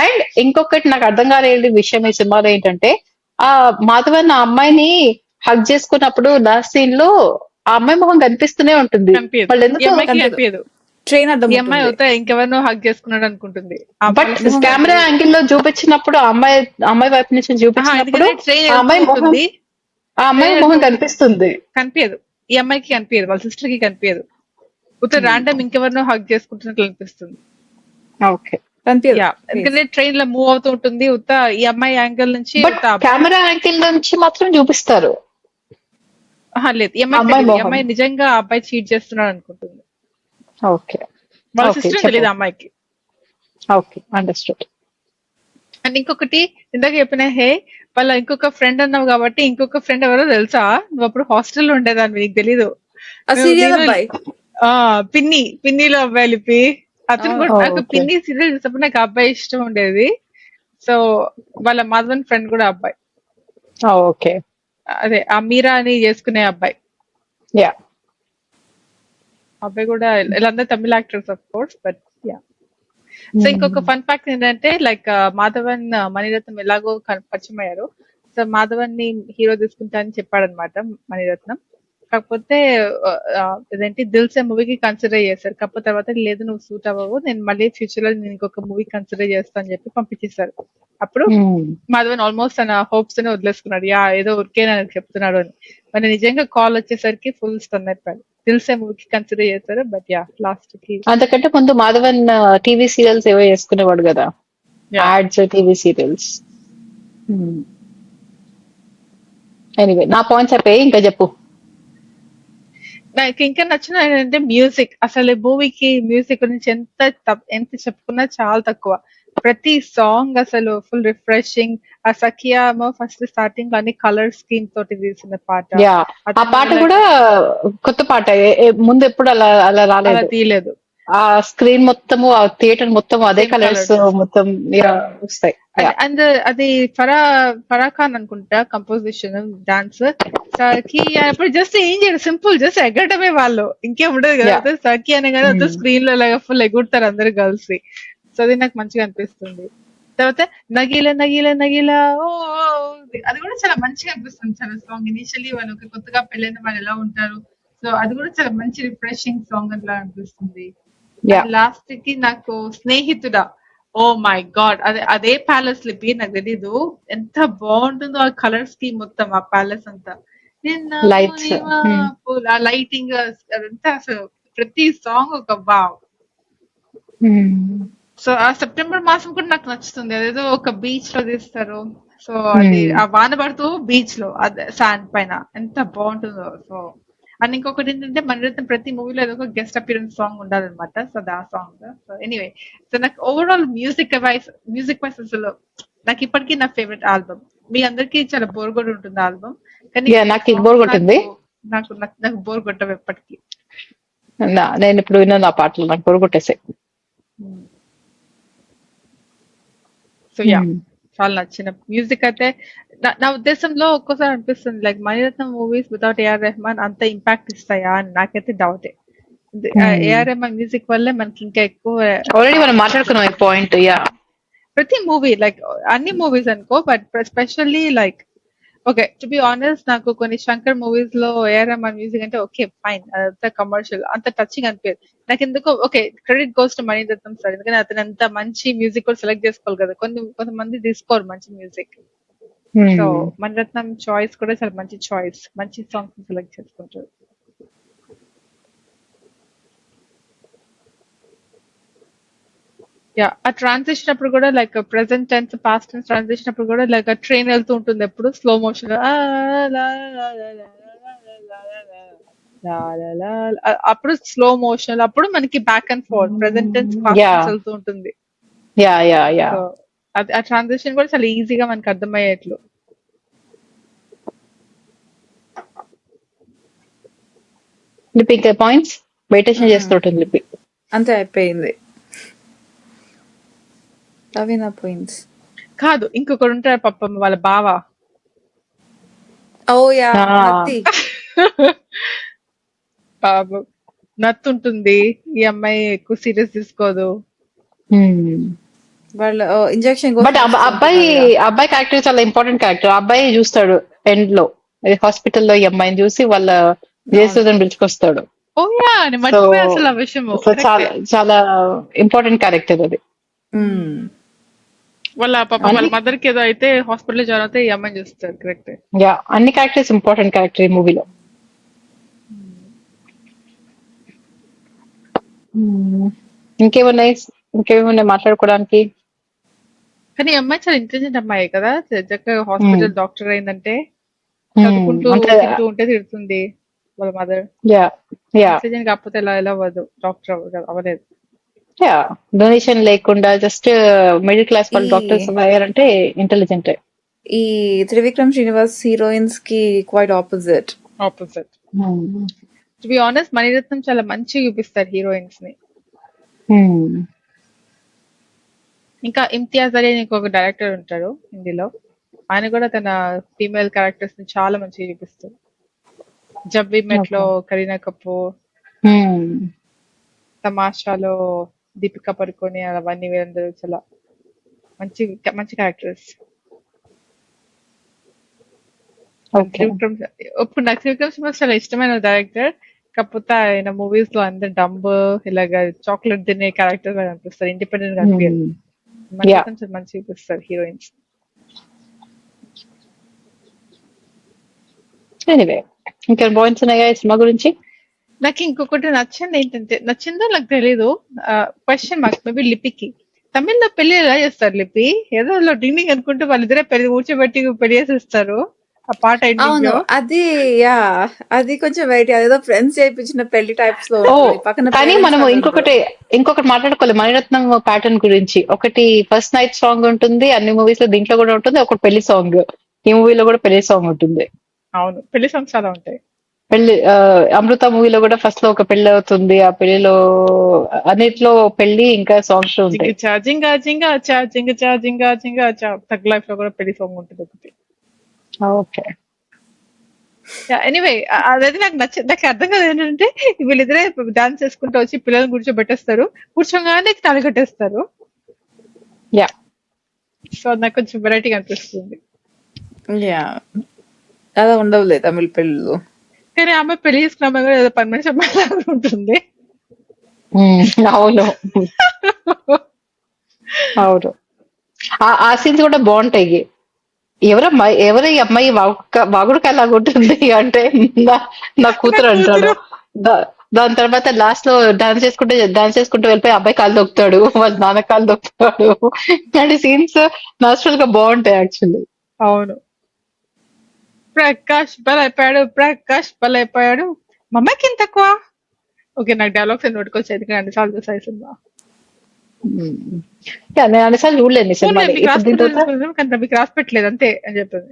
అండ్ ఇంకొకటి నాకు అర్థం కాలేని విషయం ఈ సినిమాలో ఏంటంటే, ఆ మాధవన్ ఆ అమ్మాయిని హగ్ చేసుకున్నప్పుడు లాస్ట్ సీన్ లో ఆ అమ్మాయి మొహం కనిపిస్తూనే ఉంటుంది, వాళ్ళు ఎందుకు కనిపించదు. ట్రైన్ అడ్డం ఈ అమ్మాయి ఉంటుంది. అవుతా ఇంకెవరినో హక్ చేసుకున్నాడు అనుకుంటుంది. బట్ వాళ్ళ కెమెరా యాంగిల్ లో చూపించినప్పుడు ఆ అమ్మాయి వైపు నుంచి చూపించినప్పుడు ఎందుకంటే ట్రైన్ ఆ వెళ్తూ అమ్మాయి మొహం ఉంటుంది, ఆ అమ్మాయి ట్రైన్ మొహం వెళ్తూ కనిపిస్తుంది. కనిపించదు. ఈ అమ్మాయికి కనిపించదు, వాళ్ళ సిస్టర్ కి కనిపించదు. ఉత్త ర్యాండమ్ ఇంకెవరినో హక్ చేసుకుంటున్నట్లు అనిపిస్తుంది. ఓకే. కనిపించదు యా, face. ఎందుకంటే ట్రైన్ లో మూవ్ అవుతూ ఉంటుంది. ఉత్త ఈ అమ్మాయి యాంగిల్ నుంచి బట్ ఉత్త కెమెరా యాంగిల్ నుంచి మాత్రం చూపిస్తారు లేదు, ఈ అమ్మాయికి అమ్మాయి తెలియదు. ఈ మొహం. అమ్మాయి నిజంగా ఆ అబ్బాయి చీట్ చేస్తున్నాడు అనుకుంటుంది. ఓకే వాళ్ళ ఓకే సిస్టర్ తెలియదు ఆ అమ్మాయికి. Okay understood. అండ్ ఇంకొకటి, ఇందాక చెప్పిన హే వాళ్ళ ఇంకొక ఫ్రెండ్ అన్నావు కాబట్టి, ఇంకొక ఫ్రెండ్ ఎవరో తెలుసా? నువ్వు అప్పుడు హాస్టల్లో ఉండేదాన్ని, నీకు తెలీదు. ఆ సీరియల్ అబ్బాయి. ఆ పిన్నిలో అబ్బాయి లిపి, అతను అవును. కూడా నాకు ఓకే పిన్ని సీరియల్ చూసినప్పుడు నాకు ఆ అబ్బాయి ఇష్టం ఉండేది. సో వాళ్ళ మాధవన్ ఫ్రెండ్ కూడా అబ్బాయి, ఓకే అదే ఆ మీరా అని చేసుకునే అబ్బాయి. యా. అబ్బాయి కూడా వీళ్ళందరూ Tamil actors of course, but yeah. So ఇంకొక ఫన్ ఫ్యాక్ట్ ఏంటంటే, లైక్ మాధవన్ మణిరత్నం ఎలాగో పరిచయం అయ్యారు. సో మాధవన్ ని హీరో తీసుకుంటా అని చెప్పాడనమాట మణిరత్నం. కాకపోతే ఇదేంటి దిల్సే మూవీకి కన్సిడర్ చేశారు. కాకపోతే తర్వాత లేదు, నువ్వు సూట్ అవ్వవు, నేను మళ్ళీ ఫ్యూచర్ లో నేను ఇంకొక మూవీ కన్సిడర్ చేస్తా అని చెప్పి పంపించేశారు. అప్పుడు మాధవన్ ఆల్మోస్ట్ తన హోప్స్ ని వదిలేసుకున్నాడు. యా ఏదో ఊరికే నాకు చెప్తున్నాడు అని. మరి నిజంగా కాల్ వచ్చేసరికి ఫుల్ స్టన్ అయిపోయాడు. దిల్సే మూవీకి కన్సిడర్ చేశారు, బట్ యా లాస్ట్ కి అంతకంటే ముందు మాధవన్ టీవీ సీరియల్స్ ఏవో చేసుకునేవాడు కదా, యాడ్స్ టీవీ సీరియల్స్. ఎనీవే నా పాయింట్స్ అయిపోయి ఇంకా చెప్పు. నాకు ఇంకా నచ్చిన ఏంటంటే మ్యూజిక్. అసలు మూవీకి మ్యూజిక్ గురించి ఎంత చెప్పుకున్నా చాలా తక్కువ. ప్రతి సాంగ్ అసలు ఫుల్ రిఫ్రెషింగ్. ఆ సఖియా ఫస్ట్ స్టార్టింగ్ లో అన్ని కలర్ స్కీమ్ తోటి తీసిన పాట. యా ఆ పాట కూడా కొత్త పాట, ముందు ఎప్పుడు అలా అలా అలా రాలేదు. తీయలేదు. ఆ స్క్రీన్ మొత్తము, ఆ థియేటర్ మొత్తం అదే Same కలర్స్ colours. మొత్తం వస్తాయి. అండ్ అది ఫరాఖాన్ అనుకుంటా కంపోజిషన్, డాన్స్. సఖియా ఇప్పుడు జస్ట్ ఏం చేయరు, సింపుల్ జస్ట్ ఎగరటమే వాళ్ళు, ఇంకేం ఉండదు Yeah. కదా. సఖి అనగానే అంతా స్క్రీన్ లో లాగా ఫుల్ ఎగురుతారు అందరు కలిసి. సో అది నాకు మంచిగా అనిపిస్తుంది. తర్వాత నగిల నగిల నగిల ఓ ఓ, అది కూడా చాలా మంచిగా అనిపిస్తుంది. చాలా సాంగ్ ఇనిషియల్లీ వాళ్ళకి కొత్తగా పెళ్ళైన వాళ్ళు ఎలా ఉంటారు, సో అది కూడా చాలా మంచి రిఫ్రెషింగ్ సాంగ్ అట్లా అనిపిస్తుంది. Yeah. లాస్ట్ కి నాకు స్నేహితుడా, ఓ మై గాడ్, అదే ప్యాలెస్ లిపి, నాకు తెలీదు ఎంత బాగుంటుందో ఆ కలర్ స్కీమ్ మొత్తం, ఆ ప్యాలెస్ అంతా. నిన్న Lights. ఆ లైటింగ్ అదంతా అసలు ప్రతి సాంగ్ ఒక వావ్. సో ఆ సెప్టెంబర్ మాసం కూడా నాకు నచ్చుతుంది. అదేదో ఒక బీచ్ లో తీస్తారు. సో అది ఆ వాన పడుతూ బీచ్ లో అదే శాండ్ పైన ఎంత బాగుంటుందో. సో అండ్ ఇంకొకటి ఏంటంటే మణిరత్నం ప్రతి మూవీలో ఏదో ఒక గెస్ట్ అపియరెన్స్ సాంగ్ ఉండాలన్నమాట. సో ఆ సాంగ్. సో ఎనీవే, సో నాకు ఓవరాల్ మ్యూజిక్ వైస్ అసలు నాకు ఇప్పటికీ నా ఫేవరెట్ ఆల్బమ్. మీ అందరికి చాలా బోర్ కూడా ఉంటుంది ఆల్బమ్, కానీ Yeah, నాకు ఇది bore కొట్టింది. నాకు నాకు బోర్ కొట్టవు ఎప్పటికీ. నేను ఇప్పుడు విన్నాను ఆ పాటలు, నాకు పొరగొట్టేసాయి. సో యా, చాలా నచ్చిన మ్యూజిక్ అయితే నా ఉద్దేశంలో ఒక్కోసారి అనిపిస్తుంది, like Maniratnam movies without A R Rahman అంత ఇంపాక్ట్ ఇస్తాయా అని నాకైతే డౌటే. ఏఆర్ రెహమాన్ మ్యూజిక్ వల్లే మనకి ఇంకా ఎక్కువ ఆల్రెడీ మనం మాట్లాడుకున్నాం ఈ పాయింట్. యా, ప్రతి మూవీ, లైక్ అన్ని మూవీస్ అనుకో, but specially like okay to be honest, నాకు కొన్ని శంకర్ మూవీస్ లో ఏఆర్ రెహమాన్ మ్యూజిక్ అంటే ఓకే ఫైన్, అదంతా కమర్షియల్, అంత టచింగ్ అనిపించదు నాకు ఎందుకో. Okay, credit goes to Maniratnam sir, ఎందుకంటే అతను అంత మంచి మ్యూజిక్ కూడా సెలెక్ట్ చేసుకోవాలి కదా. కొంతమంది తీసుకోరు మంచి మ్యూజిక్. సో మణిరత్నం చాయిస్ కూడా చాలా మంచి చాయిస్, మంచి సాంగ్స్ సెలెక్ట్ చేసుకుంటారు. యా, ఆ ట్రాన్సిషన్ అప్పుడు కూడా like present tense past tense transition అప్పుడు కూడా లైక్ ఆ ట్రైన్ వెళ్తూ ఉంటుంది ఎప్పుడు స్లో మోషన్, అప్పుడు స్లో మోషన్, అప్పుడు మనకి back and forth present tense past tense వెళ్తూ ఉంటుంది. Yeah yeah yeah. సో ఆ ట్రాన్సిషన్ కూడా చాలా ఈజీగా మనకి అర్థమయ్యేట్లు. లిపి ఇంకా పాయింట్స్ మెడిటేషన్ చేస్తుంటుంది లిపి. అంతే అయిపోయింది. అవి నా పాయింట్స్. కాదు, ఇంకొకరు ఉంటారు పాపం వాళ్ళ బావ. ఓ యా, నత్తి. బాబు నత్తుంటుంది, ఈ అమ్మాయి ఎక్కువ సీరియస్ తీసుకోదు. వాళ్ళ ఇంజెక్షన్ బట్ అబ్బాయి క్యారెక్టర్ చాలా ఇంపార్టెంట్ క్యారెక్టర్. అబ్బాయి చూస్తాడు ఎండ్ లో హాస్పిటల్లో ఈ అమ్మాయిని చూసి వాళ్ళ జయసూదని పిలుచుకొస్తాడు. ఓ యా నేను సో మర్చిపోయా అసలు ఆ విషయము. సో చాలా కరెక్టే. చాలా ఇంపార్టెంట్ క్యారెక్టర్ అది. వాళ్ళ పాపం వాళ్ళ అన్ని మదర్ కి ఏదో అయితే హాస్పిటల్ జాయిన్ అవుతే ఈ అమ్మాయిని చూస్తారు. కరెక్టే. యా అన్ని క్యారెక్టర్స్ ఇంపార్టెంట్ క్యారెక్టర్ ఈ మూవీలో. ఇంకేమున్నాయి ఇంకేమున్నాయి మాట్లాడుకోవడానికి? కానీ ఈ అమ్మాయి చాలా ఇంటెలిజెంట్ అమ్మాయి కదా, చక్కగా Hmm. హాస్పిటల్ డాక్టర్ అయిందంటే Hmm. చదువుకుంటూ అంటే తింటూ ఉంటే తిడుతుంది వాళ్ళ మదర్. యా యా ఇంటెలిజెంట్ కాకపోతే ఎలా ఎలా అవ్వదు, డాక్టర్ అవ్వలేదు. యా డొనేషన్ లేకుండా జస్ట్ మిడిల్ క్లాస్ ఈ వాళ్ళు డాక్టర్స్ అయ్యారంటే ఇంటెలిజెంట్. ఈ త్రివిక్రమ్ శ్రీనివాస్ హీరోయిన్స్ కి quite opposite. Opposite. To be honest Maniratnam చాలా మంచిగా చూపిస్తారు హీరోయిన్స్ ని. ఇంకా ఇమ్తియాజ్ అలీ అని ఇంకొక డైరెక్టర్ ఉంటాడు హిందీలో, ఆయన కూడా తన ఫీమేల్ క్యారెక్టర్స్ ని చాలా మంచిగా చూపిస్తారు. జబ్ వి మెట్ లో కరీనా కపూర్, తమాషాలో దీపికా పడుకొని అవన్నీ వీరందరూ చాలా మంచి మంచి క్యారెక్టర్స్. ఓకే. ఇప్పుడు నాకు త్రివిక్రమ్ శ్రీనివాస్ చాలా ఇష్టమైన డైరెక్టర్. కాకపోతే ఆయన మూవీస్ లో అందరు డంబ్ ఇలాగా చాక్లెట్ తినే క్యారెక్టర్ అనిపిస్తారు, ఇండిపెండెంట్ గా అనిపించారు. యా మణిరత్నం చాలా మంచిగా చూపిస్తారు హీరోయిన్స్. ఎనీవే ఇంకా పాయింట్స్ ఉన్నాయా ఈ సినిమా గురించి? నాకు ఇంకొకటి నచ్చింది ఏంటంటే, నచ్చిందో నాకు తెలీదు, క్వశ్చన్ మార్క్ మేబీ లిపికి. తమిళ్లో పెళ్లి ఎలా చేస్తారు లిపి? ఏదో డింగ్ అనుకుంటూ వాళ్ళిద్దరే పెళ్లి కూర్చోబెట్టి పెళ్లి చేసేస్తారు ఆ పాట ఎండింగ్ అవును, లో. అది యా అది కొంచెం వెయిట్, అదేదో ఫ్రెండ్స్ చేయించిన పెళ్లి టైప్స్ లో ఓ ఉంటుంది. పక్కన కానీ పేరెంట్స్ మనము వాళ్ళు ఉంటారు. ఇంకొకటి మాట్లాడుకోవాలి మణిరత్నం ప్యాటర్న్ గురించి. ఒకటి ఫస్ట్ నైట్ సాంగ్ ఉంటుంది అన్ని మూవీస్ లో, దీంట్లో కూడా ఉంటుంది. ఒకటి పెళ్లి సాంగ్, ఈ మూవీలో కూడా పెళ్లి సాంగ్ ఉంటుంది. అవును, పెళ్లి సాంగ్స్ చాలా ఉంటాయి. పెళ్లి అమృత మూవీలో కూడా ఫస్ట్ లో ఒక పెళ్లి అవుతుంది, ఆ పెళ్లిలో అన్నిట్లో పెళ్లి ఇంకా సాంగ్స్ ఉంటాయి. జింగిచా జింగా జింగా చా జింగచా జింగా జింగా చా. తగ్ లైఫ్ లో కూడా పెళ్లి సాంగ్ ఉంటుంది ఒకటి. ఓకే. ఎనీవే అదైతే నాకు నచ్చింది. నాకు అర్థం కాదు ఏంటంటే, వీళ్ళిద్దరే డాన్స్ చేసుకుంటూ వచ్చి పిల్లల్ని కూర్చోబెట్టేస్తారు, కూర్చోగానే తాళి కట్టేస్తారు. యా సో నాకు కొంచెం వెరైటీగా అనిపిస్తుంది. యా అలా ఉండవులే తమిళ పెళ్ళిళ్ళు. కానీ ఆమె పెళ్లి చేసుకున్న అమ్మాయి కూడా ఏదో 10 మనిషి అమ్మాయి లాగా ఉంటుంది. అవును అవును ఆ సీన్స్ కూడా బాగుంటాయి. ఎవరు ఈ అమ్మాయి వాగుడుక అలాగ ఉంటుంది అంటే నా నా నా కూతురు అంటాడు. కూతురు. దాని తర్వాత లాస్ట్ లో డాన్స్ చేసుకుంటూ వెళ్ళిపోయి అబ్బాయి కాలు దొక్కుతాడు, వాళ్ళ నాన్న కాలు దొక్కుతాడు. ఇలాంటి సీన్స్ నాచురల్ గా బాగుంటాయి యాక్చువల్లీ. అవును, ప్రకాష్ బలైపోయాడు, ప్రకాష్ బలైపోయాడు, మమ్మకి ఇంత తక్కువ. ఓకే, నాకు డైలాగ్స్ అని నోటుకొచ్చాయి ఎందుకంటే అన్నిసార్లు చూసాయి సినిమా. నేను అన్నిసార్లు చూడలేదు ఈ సినిమాని. మీకు ఇప్పుడు రాసి పెట్టలేదు కానీ మీకు రాసి పెట్టలేదు అంతే అని చెప్పింది.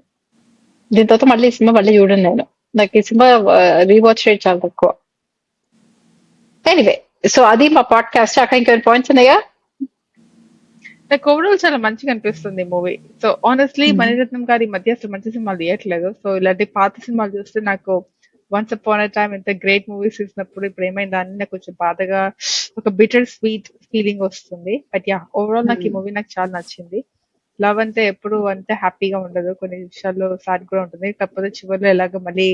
దీని తర్వాత మళ్ళీ ఈ సినిమా మళ్ళీ చూడండి. నాకు ఈ సినిమా రీవాచ్ రేట్ చాలా తక్కువ. ఎనీవే సో అది మా పాడ్కాస్ట్. అక్కడ ఇంకేమైనా పాయింట్స్ ఉన్నాయా? నాకు ఓవరాల్ చాలా మంచిగా అనిపిస్తుంది మూవీ. సో ఆనెస్ట్లీ మణిరత్నం గారి ఈ మధ్య అసలు మంచి సినిమాలు తీయట్లేదు. సో ఇలాంటి పాత సినిమాలు చూస్తే నాకు వన్స్ అపాన్ అ టైమ్ ఎంత గ్రేట్ మూవీస్ చూసినప్పుడు ఇప్పుడు ఏమైందా అని నాకు కొంచెం బాధగా, ఒక బిటర్ స్వీట్ ఫీలింగ్ వస్తుంది. బట్ యా ఓవరాల్ నాకు ఈ మూవీ నాకు చాలా నచ్చింది. లవ్ అంటే ఎప్పుడు అంతే హ్యాపీగా ఉండదు, కొన్ని విషయాల్లో సాడ్ కూడా ఉంటుంది. కాకపోతే చివరిలో ఎలాగ మళ్ళీ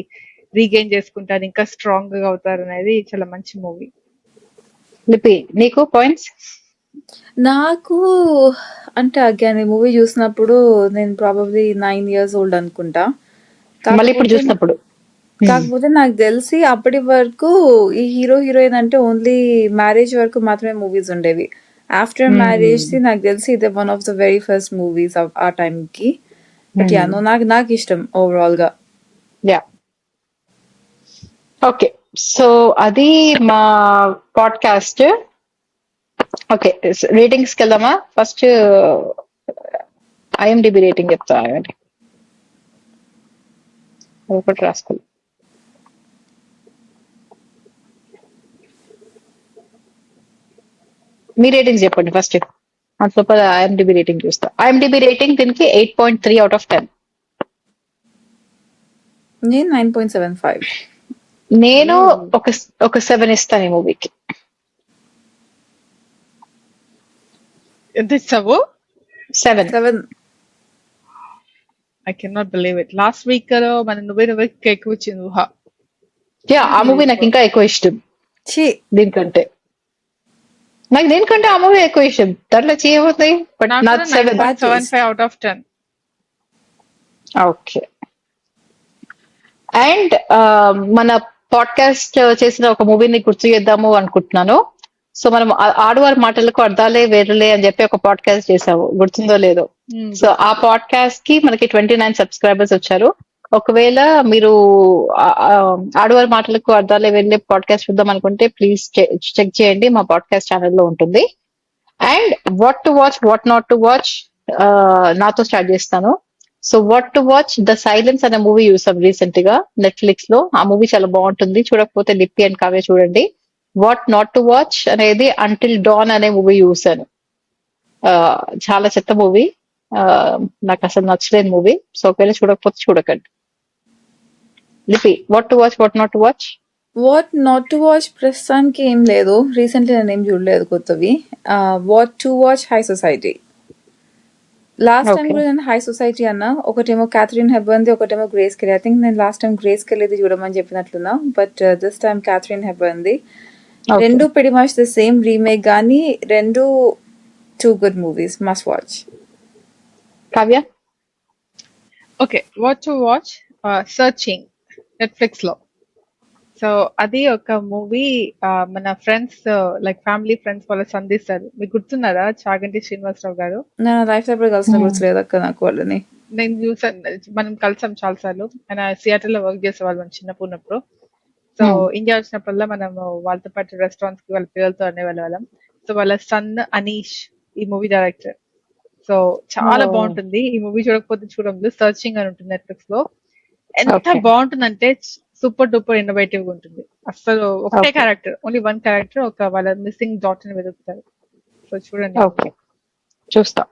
రీగెయిన్ చేసుకుంటారు, ఇంకా స్ట్రాంగ్ గా అవుతారు అనేది చాలా మంచి మూవీ. లిపి నీకు పాయింట్స్? నాకు అంటే అగైన్ ఈ మూవీ చూసినప్పుడు నేను ప్రాబబ్లీ 9 years old అనుకుంటా. మళ్ళీ ఇప్పుడు చూసినప్పుడు కాకపోతే నాకు తెలిసి అప్పటి వరకు ఈ హీరో హీరోయిన్ అంటే ఓన్లీ మ్యారేజ్ వరకు మాత్రమే మూవీస్ ఉండేవి. ఆఫ్టర్ మ్యారేజ్ నాకు తెలిసి ఇదే one of the very first movies ఆ టైం కి. బట్ యా నాకు ఇష్టం ఓవరాల్ గా. యా ఓకే సో అది మా పాడ్కాస్ట్. ఓకే రేటింగ్స్ కి వెళ్దామా? ఫస్ట్ ఐఎండిబి రేటింగ్ చెప్తా. ఒకటి రాసుకోవాలి. మీ రేటింగ్స్ చెప్పండి ఫస్ట్. అంతలోపల ఐఎండిబి రేటింగ్ చూస్తా. ఐఎండిబి రేటింగ్ దీనికి 8.3 out of 10. నేను 9.75. నేను ఒక 7 ఇస్తాను ఈ మూవీకి. ఎంత ఇచ్చావు? 7. I can not believe it. Last week లో మన నువ్వే ఎక్కువ ఇచ్చింది ఊహ. యా ఆ మూవీ నాకు ఇంకా ఎక్కువ ఇష్టం. ఛీ దీనికంటే నాకు దీనికంటే ఆ మూవీ ఎక్కువ ఇష్టం. దాంట్లో చేయబోతాయి బట్ నాకు నాట్ కూడా 7. 9.75 అవుట్ ఆఫ్ 10. ఓకే. అండ్ మన పాడ్కాస్ట్ చేసిన ఒక మూవీని గుర్తు చేద్దాము అనుకుంటున్నాను. సో మనం ఆడవారి మాటలకు అర్థాలే వేరులే అని చెప్పి ఒక పాడ్కాస్ట్ చేసాము, గుర్తుందో లేదో. సో ఆ పాడ్కాస్ట్ కి మనకి 29 సబ్స్క్రైబర్స్ వచ్చారు. ఒకవేళ మీరు ఆడవారి మాటలకు అర్థాలే వేరులే పాడ్కాస్ట్ చూద్దాం అనుకుంటే ప్లీజ్ చెక్ చేయండి, మా పాడ్కాస్ట్ ఛానల్లో ఉంటుంది. And what to watch what not to watch నాతో స్టార్ట్ చేస్తాను. So what to watch the silence అనే మూవీ చూసాం రీసెంట్ గా నెట్ఫ్లిక్స్ లో. ఆ మూవీ చాలా బాగుంటుంది, చూడకపోతే లిప్పి అండ్ కావ్య చూడండి. వాట్ నాట్ టు వాచ్ అనేది అంటిల్ డాన్ అనే మూవీ చూసాను. చాలా చెత్త మూవీ, నాకు అసలు నచ్చలేని మూవీ. సో ఒకవేళ చూడకపోతే చూడకండి. లిపి what to watch what not to watch. What not to watch ప్రస్తుతానికి ఏం లేదు. రీసెంట్లీ నేను ఏం చూడలేదు కొత్తవి. What to watch high society. Last time okay కూడా నేను హై సొసైటీ అన్నా. ఒకటేమో క్యాథరిన్ హెబర్న్ది, ఒకటేమో గ్రేస్ కెల్లీ. ఐ థింక్ నేను లాస్ట్ టైం గ్రేస్ కెల్లీది చూడమని చెప్పినట్లున్నా, బట్ దిస్ టైం క్యాథరిన్ హెబర్న్ది. ఓకే రెండు pretty much the same remake, కానీ రెండు too good movies, must watch. Kavya. Okay, what to watch searching Netflix లో. సో అది ఒక మూవీ, మన ఫ్రెండ్స్ లైక్ ఫ్యామిలీ ఫ్రెండ్స్ వాళ్ళు సంధిస్తారు. మీకు గుర్తున్నారా చాగంటి శ్రీనివాసరావు గారు? నేను లైఫ్ లో ఎప్పుడు కలిసిన గుర్తులేదు అక్క నాకు వాళ్ళని. నేను చూసాను, మనం కలిసాం చాలా సార్లు. ఆయన సియాటిల్ లో వర్క్ చేసేవాళ్ళు మనం చిన్నప్పుడు ఉన్నప్పుడు. సో ఇండియా వచ్చినప్పుడల్లా మనం వాళ్ళతో పాటు రెస్టారెంట్స్ కి వాళ్ళ పిల్లలతో అనే వాళ్ళం. సో వాళ్ళ సన్ అనీష్ ఈ మూవీ డైరెక్టర్. సో చాలా బాగుంటుంది ఈ మూవీ. చూడకపోతే చూడండి, సర్చింగ్ అని ఉంటుంది నెట్ఫ్లిక్స్ లో. ఎంత Okay. బాగుంటుందంటే సూపర్ డూపర్ ఇన్నోవేటివ్ గా ఉంటుంది. అసలు ఒకటే Okay. Character, only one character, ఒక వాళ్ళ మిస్సింగ్ డాటర్ ని వెతుకుతారు. సో చూడండి. ఓకే, చూస్తా.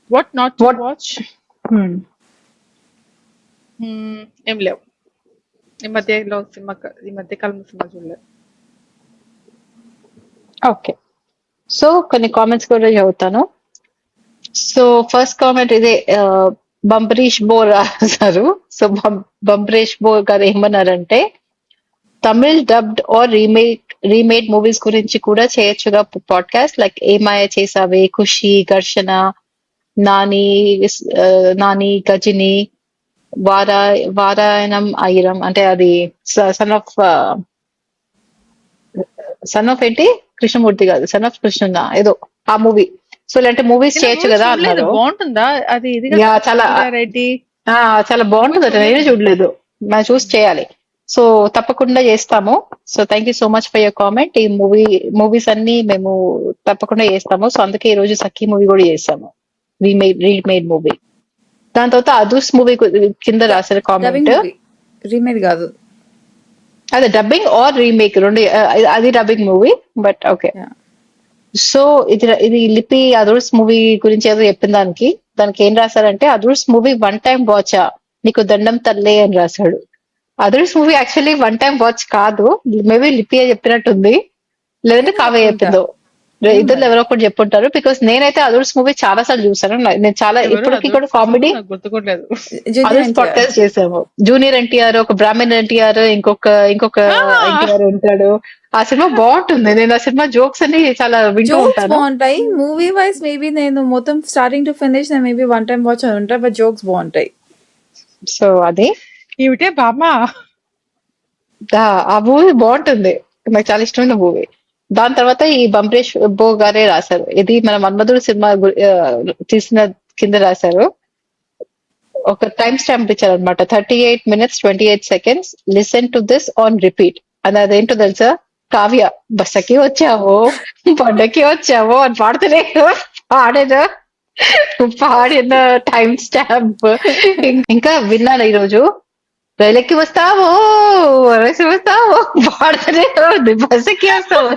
What not to What- watch Hmm. ఏం లేవు. ఈ మధ్యలో ఈ మధ్య కాలంలో సినిమా చూడలేదు. ఓకే, సో కొన్ని కామెంట్స్ కూడా చదువుతాను. సో ఫస్ట్ కామెంట్ ఇదే, బంబరీష్ బో రాశారు. సో బంబరీష్ బో గారు ఏమన్నారంటే, Tamil dubbed or remade movies గురించి కూడా చేయొచ్చుగా పాడ్కాస్ట్, లైక్ ఏమాయ చేసావే, ఖుషి, ఘర్షణ, నాని, నాని, గజిని, వారాయణం ఆయిరం, అంటే అది సన్ ఆఫ్ ఏంటి, కృష్ణమూర్తి కాదు, సన్ ఆఫ్ కృష్ణ ఏదో ఆ మూవీ. సో ఇలాంటి మూవీస్ చేయొచ్చు కదా చూడలేదు, అన్నారు. బాగుంటుందా అది? ఇది యా, చాలా రెడ్డి చాలా బాగుంటుంది అట, నేనే చూడలేదు, మనం చూసి చేయాలి. సో తప్పకుండా చేస్తాము. So thank you so much for your comment. ఈ మూవీస్ అన్ని మేము తప్పకుండా చేస్తాము. సో అందుకే ఈ రోజు సఖీ మూవీ కూడా చేస్తాము, రీమేడ్ మూవీ. దాని తర్వాత అదూస్ మూవీ కింద రాసిన డబ్బింగ్ కామెంట్, మూవీ, రీమేక్ కాదు. అదే డబ్బింగ్ ఆర్ రీమేక్ రెండు, అది dubbing movie but okay. Yeah. So ఇది లిపి అదూర్స్ మూవీ గురించి ఏదో చెప్పిన దానికి ఏం రాశారంటే, అదూర్స్ మూవీ వన్ టైం వాచా, నీకు దండం తల్లే అని రాశాడు. Others movie actually one time watch కాదు, మేబీ లిపియా చెప్పినట్టుంది, లేదంటే కావ్య చెప్పిందో, ఇద్దరు ఎవరో ఒకటి చెప్పుంటారు. బికాస్ నేనైతే అదర్స్ మూవీ చాలా సార్లు చూసాను. నేను చాలా ఇప్పటికీ కూడా కామెడీ గుర్తుకోవట్లేదు. అదర్స్ పాడ్కాస్ట్ చేసాము. జూనియర్ ఎన్టీఆర్, ఒక బ్రాహ్మణ్ ఎన్టీఆర్, ఇంకొక ఎన్టీఆర్ ఉంటాడు. ఆ సినిమా బాగుంటుంది. నేను ఆ సినిమా జోక్స్ అన్ని చాలా వింటూ జోక్స్ ఉంటాను. బాగుంటాయి. మూవీ వైజ్ మేబీ నేను మొత్తం స్టార్టింగ్ టు ఫినిష్ నేను మేబీ వన్ టైం వాచ్ అని ఉంటాయి, బట్ జోక్స్ బాగుంటాయి. సో అది ఏమిటే బామ్మా, ఆ మూవీ బాగుంటుంది, నాకు చాలా ఇష్టమైన మూవీ. దాని తర్వాత ఈ బంబరేష్ బో గారే రాశారు, ఇది మన మన్మధుడు సినిమా తీసిన కింద రాశారు. ఒక టైం స్టాంప్ ఇచ్చారు అనమాట, 38 minutes 28 seconds, listen to this on repeat. అది అదేంటో తెలుసా, కావ్య బస్సకి వచ్చావో పండకి వచ్చావో అని పాడిన టైం స్టాంప్. ఇంకా విన్నాను ఈరోజు, రైలెక్కి వస్తావో పాడుతూనే ఉంది, బస్సుకి వస్తావు.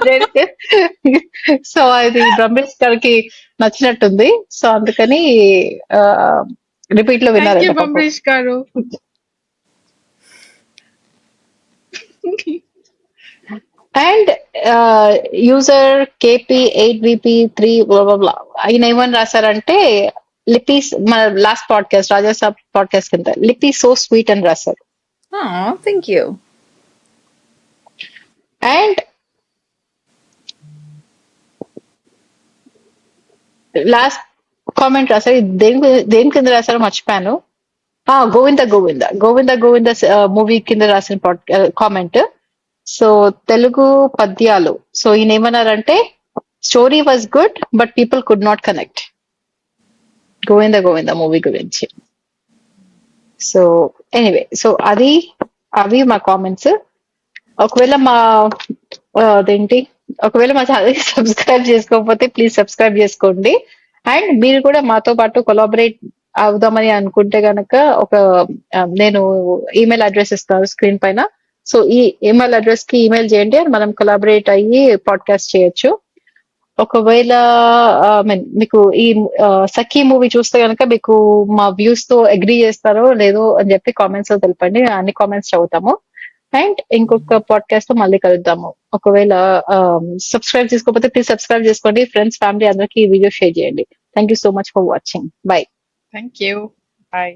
సో అది బ్రహ్మేష్ గారికి నచ్చినట్టుంది. సో అందుకని రిపీట్ లో విన్నారు. బంబరీష్ గారు. అండ్ యూజర్ KP8VP3 ఆయన ఏమని రాశారంటే, లిపీస్ మన లాస్ట్ పాడ్కాస్ట్ రాజాసాబ్ పాడ్కాస్ట్ కింద లిపీ సో స్వీట్ అని రాశారు. Thank you. And last comment రాశారు, ఇది దేని కింద రాశారో మర్చిపోయాను. గోవింద మూవీ కింద రాసిన కామెంట్. సో తెలుగు పద్యాలు. సో ఈయన ఏమన్నారంటే, story was good but people could not connect. Govinda movie గురించి. సో ఎనీవే, సో అవి మా కామెంట్స్. ఒకవేళ మా ఛానల్ సబ్స్క్రైబ్ చేసుకోకపోతే ప్లీజ్ సబ్స్క్రైబ్ చేసుకోండి. అండ్ మీరు కూడా మాతో పాటు కొలాబరేట్ అవుదామని అనుకుంటే గనక నేను ఈమెయిల్ అడ్రస్ ఇస్తాను స్క్రీన్ పైన. సో ఈ ఈమెయిల్ అడ్రస్ కి ఈమెయిల్ చేయండి, మనం కొలాబరేట్ అయ్యి పాడ్కాస్ట్ చేయొచ్చు. ఒకవేళ మీకు ఈ సఖీ మూవీ చూస్తే కనుక మీకు మా వ్యూస్ తో అగ్రీ చేస్తారో లేదో అని చెప్పి కామెంట్స్ లో తెలపండి. అన్ని కామెంట్స్ చదువుతాము. అండ్ ఇంకొక పాడ్కాస్ట్ తో మళ్ళీ కలుద్దాము. ఒకవేళ సబ్స్క్రైబ్ చేసుకోకపోతే ప్లీజ్ సబ్స్క్రైబ్ చేసుకోండి. ఫ్రెండ్స్, ఫ్యామిలీ అందరికి ఈ వీడియో షేర్ చేయండి. Thank you so much for watching. By. Thank you. Bye.